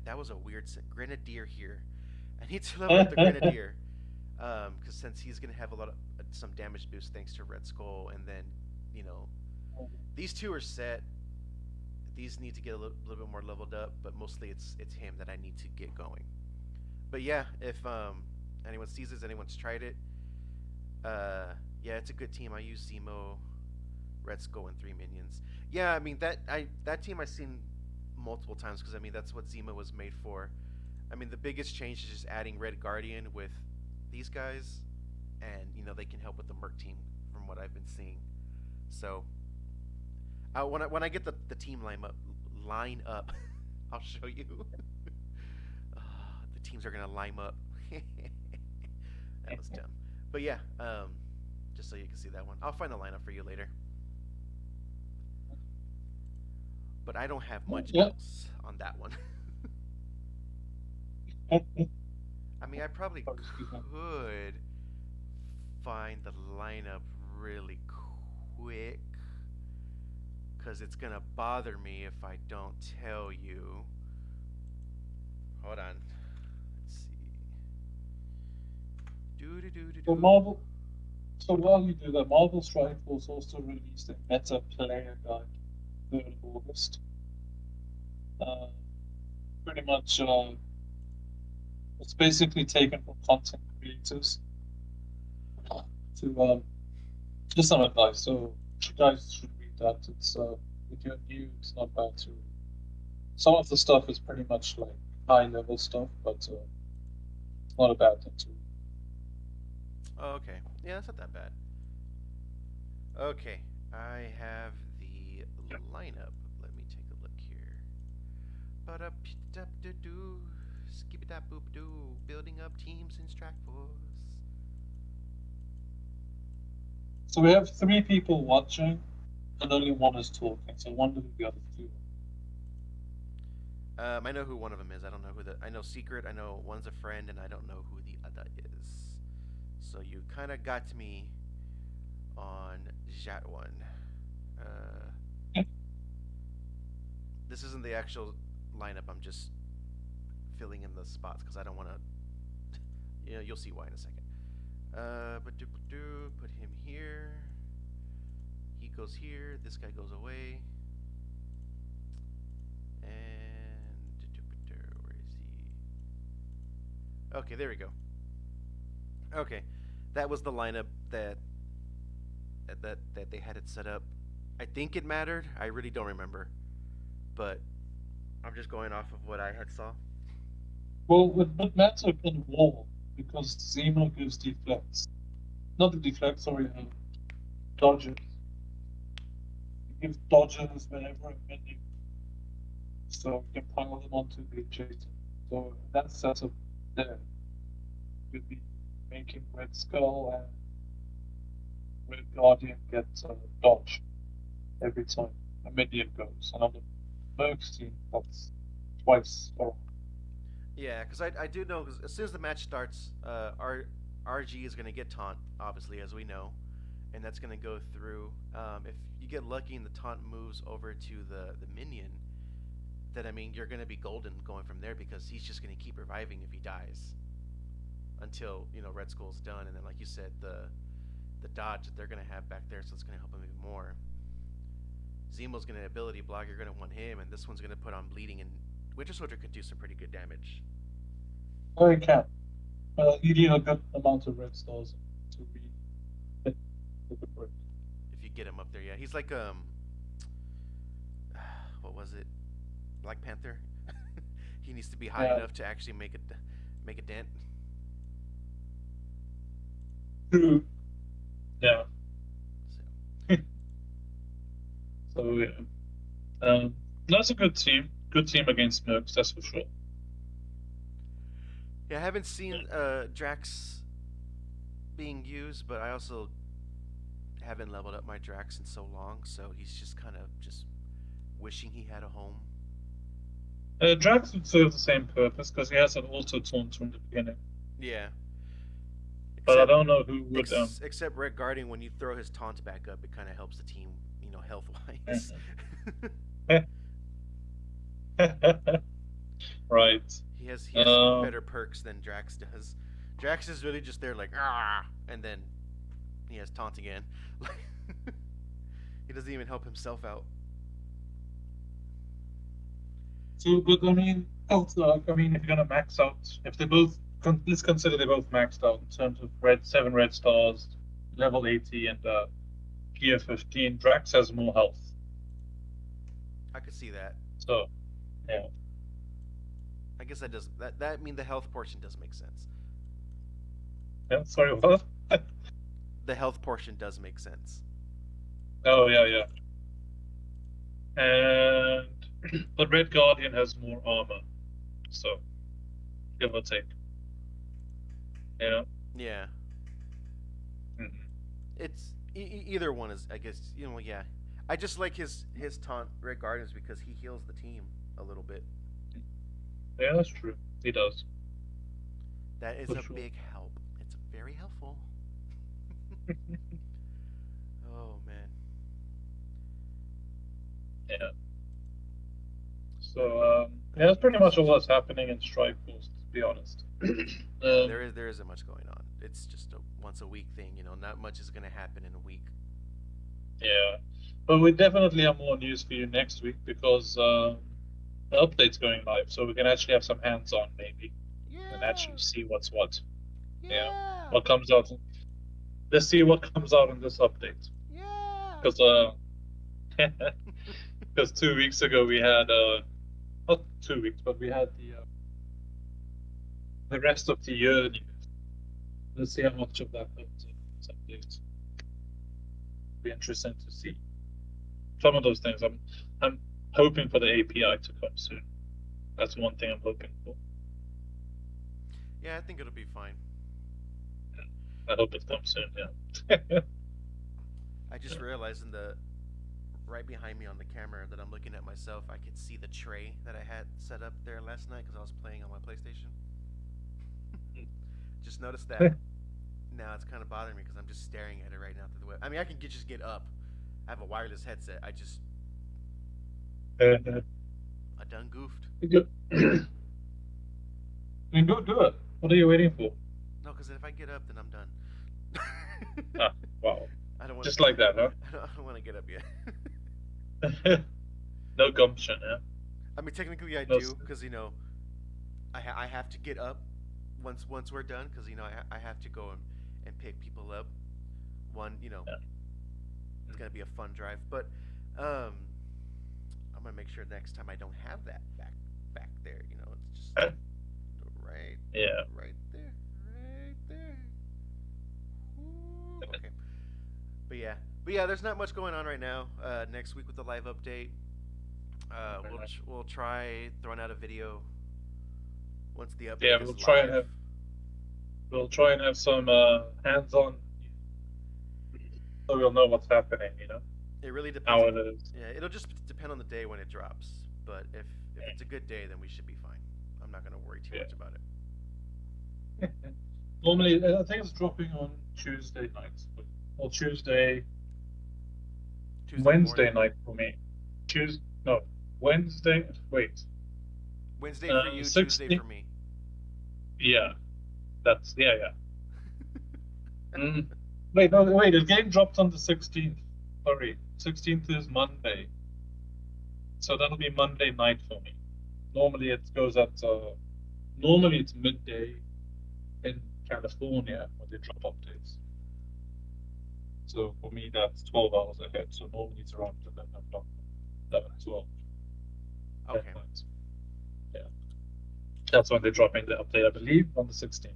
That was a weird Grenadier here. I need to level up the Grenadier, because since he's gonna have a lot of some damage boost thanks to Red Skull, and then you know these two are set. These need to get a little bit more leveled up, but mostly it's him that I need to get going. But yeah, if anyone sees this, anyone's tried it, yeah, it's a good team. I use Zemo, Red Skull, and three minions. Yeah, I mean that team I've seen multiple times because I mean that's what Zemo was made for. I mean the biggest change is just adding Red Guardian with these guys, and they can help with the Merc team from what I've been seeing. So when I get the team line up, I'll show you. The teams are gonna line up. That was dumb, but yeah, just so you can see that one. I'll find a lineup for you later. But I don't have much Yeah. else on that one. Sorry, I mean, I probably excuse me. could find the lineup really quick because it's gonna bother me if I don't tell you. Hold on. Let's see. Do do do do So do. Marvel. So while you do that, Marvel Strike Force also released a meta player guide 3rd of August. Uh, Pretty much, it's basically taken from content creators to just some advice. So you guys should read that. It's if you're new, it's not bad to read. Some of the stuff is pretty much like high level stuff, but it's not a bad thing to read. Oh, okay. Yeah, that's not that bad. Okay, I have the lineup. Let me take a look here. Ba-da-pee-da-da-doo. Skip-a-da-boop-doo. Building up teams in Strike Force. So we have 3 people watching. and only one is talking. So one of the other two. I know who one of them is. I don't know who the. I know Secret. I know one's a friend, and I don't know who the other is. So you kind of got me on that one. Uh, this isn't the actual lineup. I'm just filling in the spots because I don't want to. Yeah, you'll see why in a second. But put him here. He goes here. This guy goes away. And where is he? Okay, there we go. Okay, that was the lineup that they had it set up. I think it mattered. I really don't remember, but I'm just going off of what I had saw. Well, with Matsup in Wall, because Zemo gives deflects. Not the deflects, sorry, dodges. He gives dodges whenever a minion, so you can pile them onto the adjacent. So that setup there would be making Red Skull and Red Guardian get dodge every time a minion goes. And on the Mercs team, that's twice or Yeah, because I do know because as soon as the match starts, RG is going to get taunt, obviously, as we know, and that's going to go through. If you get lucky and the taunt moves over to the minion, then I mean you're going to be golden going from there because he's just going to keep reviving if he dies until Red Skull's done, and then like you said, the dodge that they're going to have back there, so it's going to help him even more. Zemo's going to ability block. You're going to want him, and this one's going to put on bleeding, and Winter Soldier could do some pretty good damage. oh, you can. You need a good amount of red stars to be hit with the break. If you get him up there, yeah, he's like what was it? Black Panther. He needs to be high Yeah. enough to actually make a dent. True. Yeah. So, So yeah. That's a good team. Good team against Mercs, that's for sure. yeah, I haven't seen Drax being used, but I also haven't leveled up my Drax in so long, so he's just kind of just wishing he had a home. Drax would serve the same purpose because he has an auto taunt from the beginning. Yeah. But I Except don't know who would. except Red Guardian, when you throw his taunt back up, it kind of helps the team, health wise. Right. He has better perks than Drax does. Drax is really just there like and then he has taunt again. He doesn't even help himself out. So, but I mean, if you're gonna max out, if they both, let's consider they both maxed out in terms of seven red stars, level 80, and gear 15. Drax has more health. I could see that. So, yeah. I guess that does that mean the health portion does make sense. Yeah. Sorry, what? The health portion does make sense. Oh yeah. And but Red Guardian has more armor, so give or take. Yeah. Yeah. Mhm. It's either one is, I guess, yeah. I just like his taunt Red Guardians because he heals the team a little bit. Yeah, that's true. He does. That is For a sure. big help. It's very helpful. Oh man. Yeah. So yeah, that's pretty much all that's happening in Strike Force, to be honest. There isn't much going on. It's just a once a week thing, not much is gonna happen in a week. Yeah, but we definitely have more news for you next week because the update's going live, so we can actually have some hands-on maybe and actually see what's what. Yeah. What comes out. Let's see what comes out in this update. Yeah. Because 2 weeks ago we had not 2 weeks, but we had the rest of the year news. Let's see how much of that comes in this update. Be interesting to see. Some of those things I'm hoping for the API to come soon. That's one thing I'm hoping for. Yeah, I think it'll be fine. I hope it comes soon. Yeah. I just realized in the right behind me on the camera that I'm looking at myself, I could see the tray that I had set up there last night because I was playing on my PlayStation. Just noticed that. Now it's kind of bothering me because I'm just staring at it right now through the web. I mean, I can just get up. I have a wireless headset. I done goofed. Good. Then go do it. What are you waiting for? No, because if I get up, then I'm done. Ah, wow. I don't want Just to. like that, huh? I don't want to get up yet. No gumption, yeah. I mean, technically I No. do because I have to get up once we're done because I have to go and pick people up. One, Yeah. it's gonna be a fun drive, but um, I'm gonna make sure next time I don't have that back there. It's just right Yeah. right there, right there. Ooh, okay. But yeah, there's not much going on right now. Next week with the live update, we'll try throwing out a video once the Yeah, update we'll is try and live. have some hands-on, so we'll know what's happening. It really depends How on it is. yeah. It'll just depend on the day when it drops. But if it's a good day, then we should be fine. I'm not gonna worry too Yeah. much about it. Normally, I think it's dropping on Tuesday nights, or Tuesday Wednesday morning. night for me. No, Wednesday. Wait, Wednesday for you, Tuesday 16. for me. Yeah, that's yeah. Mm. Wait, no, wait. The game dropped on the 16th. Sorry, 16th is Monday, so that'll be Monday night for me. Normally, it goes at normally it's midday in California when they drop updates. So for me, that's 12 hours ahead. So normally it's around 11 o'clock, 11, 12. Okay. Midnight. Yeah, that's when they're dropping the update, I believe, on the 16th.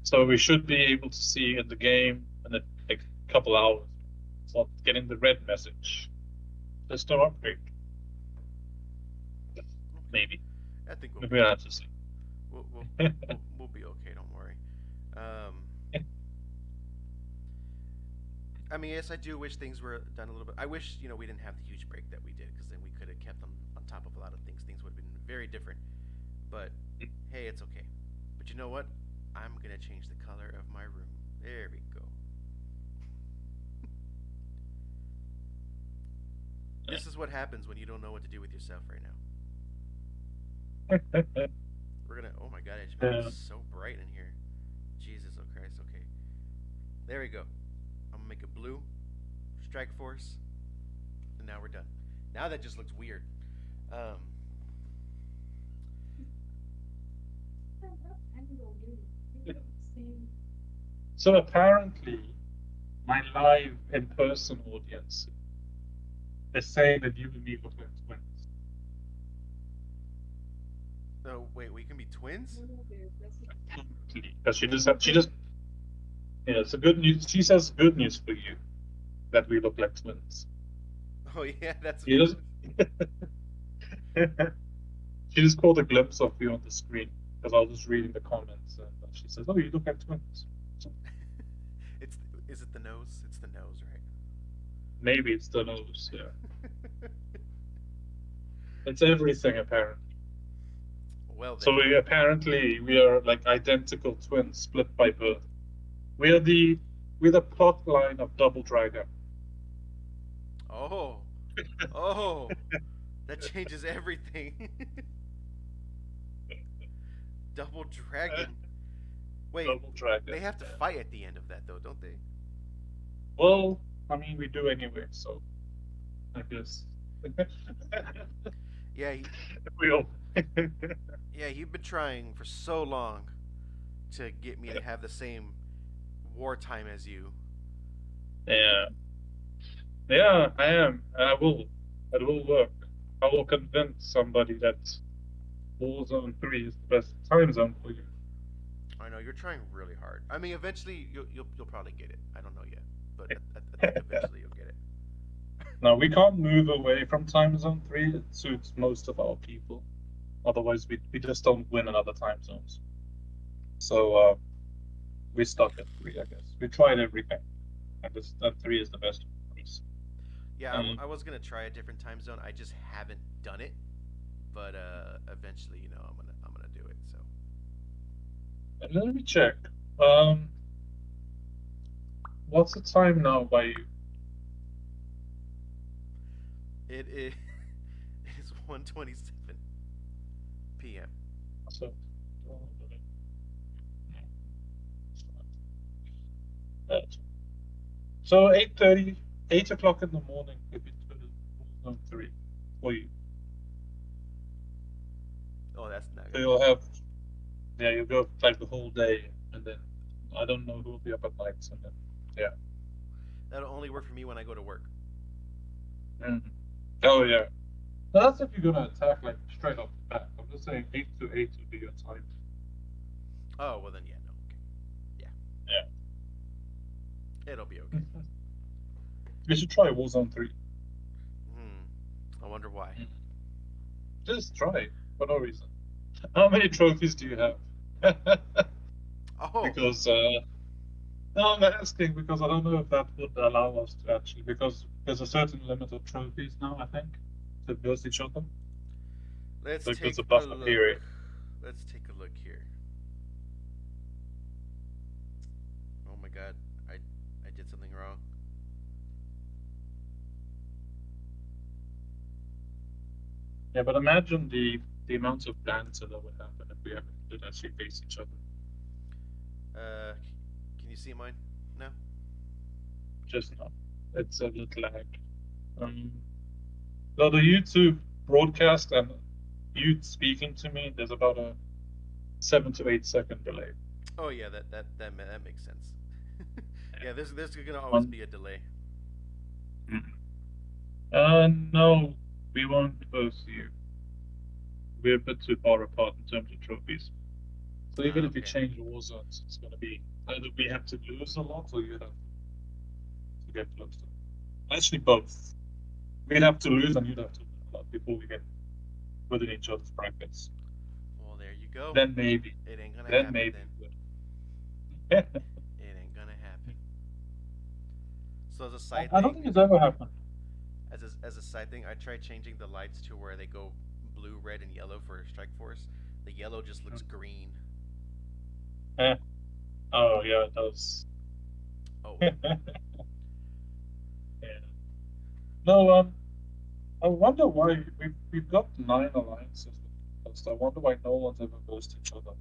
So we should be able to see in the game in a couple hours. It's not getting the red message. There's no upgrade. Maybe. I think Maybe I have to see. we'll be okay. Don't worry. I mean, yes, I do wish things were done a little bit. I wish we didn't have the huge break that we did because then we could have kept on top of a lot of things. Things would have been very different. But hey, it's okay. But you know what? I'm gonna change the color of my room. There we go. This is what happens when you don't know what to do with yourself right now. We're gonna. Oh my god, it's been so bright in here. Jesus, oh Christ. Okay, there we go. I'm gonna make it blue. Strike Force. And now we're done. Now that just looks weird. So apparently, my live in-person audience is saying that you and me look like twins. Oh wait, we can be twins? Because she just yeah, it's a good news. She says good news for you that we look like twins. Oh yeah, that's. She just she just caught a glimpse of you on the screen because I was just reading the comments and she says, "Oh, you look like twins." So, is it the nose? It's the nose, right? maybe it's the nose. Yeah, it's everything apparently. Well then. So we are like identical twins split by birth. We're the plot line of Double Dragon. Oh, oh, that changes everything. Double Dragon. Wait, Double Dragon. they have to fight at the end of that, though, don't they? Well, I mean, we do anyway, so I guess. Yeah, We'll. yeah, you've been trying for so long to get me to have the same wartime as you. Yeah. Yeah, I am. I will. It will work. I will convince somebody that Warzone 3 is the best time zone for you. I know you're trying really hard. I mean, eventually you'll probably get it. I don't know yet, but I think eventually you'll get it. No, we can't move away from time zone 3. It suits most of our people. Otherwise, we just don't win in other time zones. So we stuck at 3, I guess. We tried everything, and 3 is the best for us. Yeah, Um, I was gonna try a different time zone. I just haven't done it, but eventually, I'm gonna do it. So and let me check. Um, what's the time now by you? it is it is 1:27 p.m. So, uh, so 8:30, 8 o'clock in the morning if it's zone three for you. Oh, that's not So gonna you'll work. have, yeah, you'll go like the whole day, and then I don't know who will be up at night, and then yeah. That'll only work for me when I go to work. Mhm. Oh yeah. So that's if you're gonna attack like straight off the bat. I'm just saying 8 to 8 would be your time. Oh well, then yeah, no, okay, yeah, Yeah. it'll be okay. You should try Warzone 3. Hmm. I wonder why. Mhm. Just try it for no reason. How many trophies do you have? Oh, Because no, I'm asking because I don't know if that would allow us to actually, because there's a certain limit of trophies now, I think, to burst each other. let's Like there's take a a buffer look. period. Let's take a look here. Oh my god, I did something wrong. Yeah, but imagine the amount of banter that would happen if we ever did actually face each other. Can you see mine? No. Just not. It's a little lag. Um, so the YouTube broadcast and you speaking to me, there's about a 7 to 8 second delay. Oh yeah, that makes sense. Yeah, there's gonna always Um, be a delay. no, we won't both see you. We're a bit too far apart in terms of trophies. So even if you Okay. change war zones, it's going to be either we have to lose a lot or you have to get closer. Actually, both. We'd have to lose and you'd have to win a lot before we get within each other's brackets. Well, there you go. Then maybe. It ain't gonna Then happen maybe then. we would. It ain't gonna happen. So as a I side I don't thing, think it's ever happened. as a side thing, I tried changing the lights to where they go blue, red, and yellow for Strike Force. The yellow just looks green. Eh. Oh, yeah, it does. Oh, Yeah. No, I wonder why we've got 9 alliances. I wonder why no one's ever versed each other.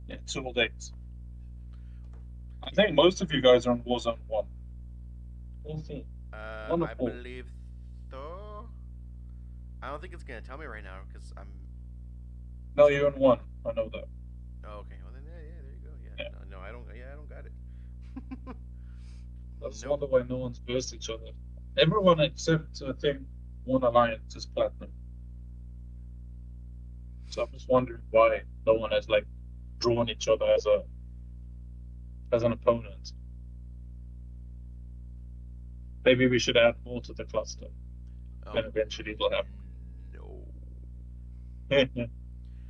Yeah, till date. I think most of you guys are on Warzone 1. We'll see. One of I four. believe so. I don't think it's gonna tell me right now because I'm. No, you're on 1. I know that. Oh, okay. Well then, yeah, there you go. Yeah, Yeah. no, I don't. Yeah, I don't got it. I just Nope. wonder why no one's versed each other. Everyone except, I think, one alliance is platinum. So I'm just wondering why no one has, like, drawn each other as an opponent. Maybe we should add more to the cluster. Oh, Then eventually it'll no. happen.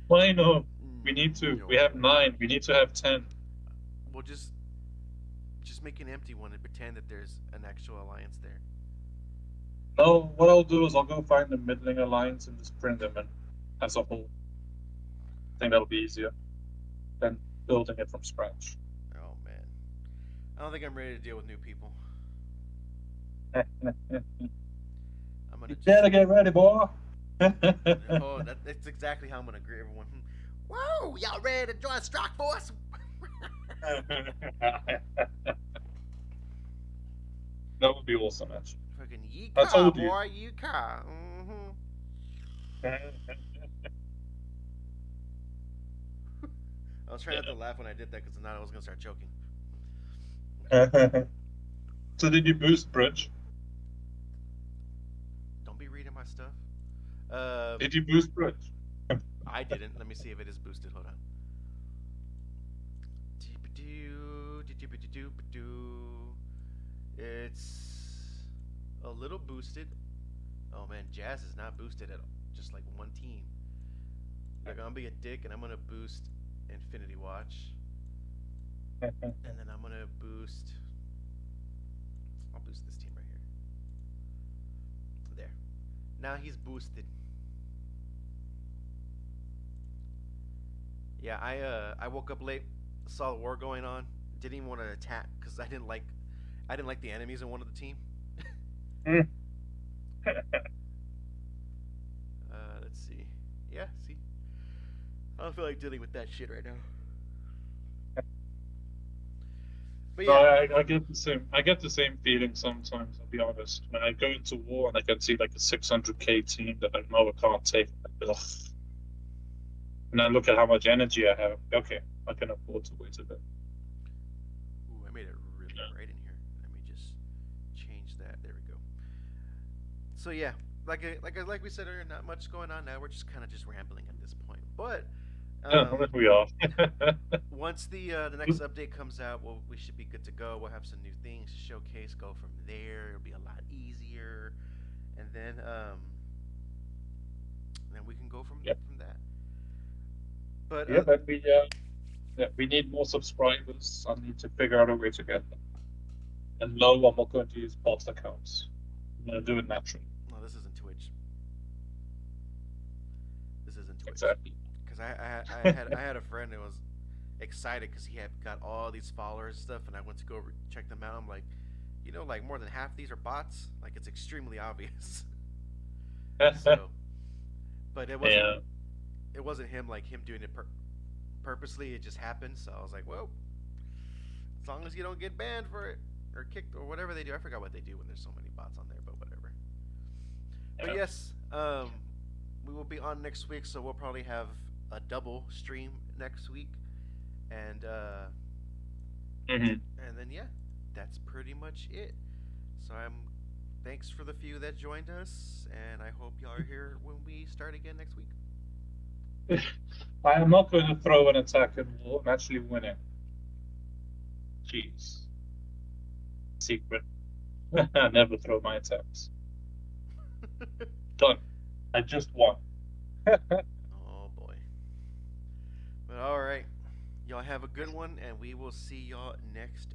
Why no? We need to. No. We have 9. We need to have 10. We'll just make an empty one and pretend that there's an actual alliance there. No, what I'll do is I'll go find the middling alliance and just bring them in as a whole. I think that'll be easier than building it from scratch. Oh man, I don't think I'm ready to deal with new people. You I'm gonna just. better get ready, boy. Oh, that's exactly how I'm gonna greet everyone. Whoa, y'all ready to join Strike Force? That would be awesome, actually. Fucking I yee-caw, told you. boy, yee-caw. Mm-hmm. I was trying not to laugh when I did that because now I was gonna start choking. So did you boost bridge? Don't be reading my stuff. Did you boost bridge? I didn't. Let me see if it is boosted. Hold on. It's a little boosted. Oh man, Jazz is not boosted at all. Just like one team. Like I'm gonna be a dick and I'm gonna boost Infinity Watch. And then I'm gonna boost. I'll boost this team right here. Now he's boosted. Yeah, I woke up late, saw the war going on, didn't even want to attack because I didn't like the enemies in one of the team. Mm. Let's see. Yeah, see, I don't feel like dealing with that shit right now. But No, yeah, I get the same. I get the same feeling sometimes. I'll be honest. When I go into war and I can see like a 600k team that I know I can't take, like, ugh. And I look at how much energy I have. Okay, I can afford to wait a bit. ooh, I made it really bright in here. Let me just change that. There we go. So yeah, like we said earlier, not much going on now. We're just kind of just rambling at this point. But Yeah, um, we are. once the next update comes out, we should be good to go. We'll have some new things to showcase. Go from there. It'll be a lot easier, and then we can go Yep. from that. But Yeah, but yeah, we need more subscribers. I need to figure out a way to get them. And no, I'm not going to use bots accounts. I'm going to do it naturally. no, this isn't Twitch. This isn't Twitch. Exactly. Because I had a friend who was excited because he had got all these followers and stuff, and I went to go check them out. I'm like, like more than half these are bots. Like it's extremely obvious. So, but Yeah. it wasn't him like him doing it purposely. It just happened. So I was like, well, as long as you don't get banned for it or kicked or whatever they do. I forgot what they do when there's so many bots on there, but whatever. But Yeah. yes, we will be on next week, so we'll probably have a double stream next week, and Hmm. and then yeah, that's pretty much it. So thanks for the few that joined us, and I hope y'all are here when we start again next week. I am not going to throw an attack in war. I'm actually winning. Jeez. Secret. I never throw my attacks. Done. I just won. Oh boy. But all right, y'all have a good one, and we will see y'all next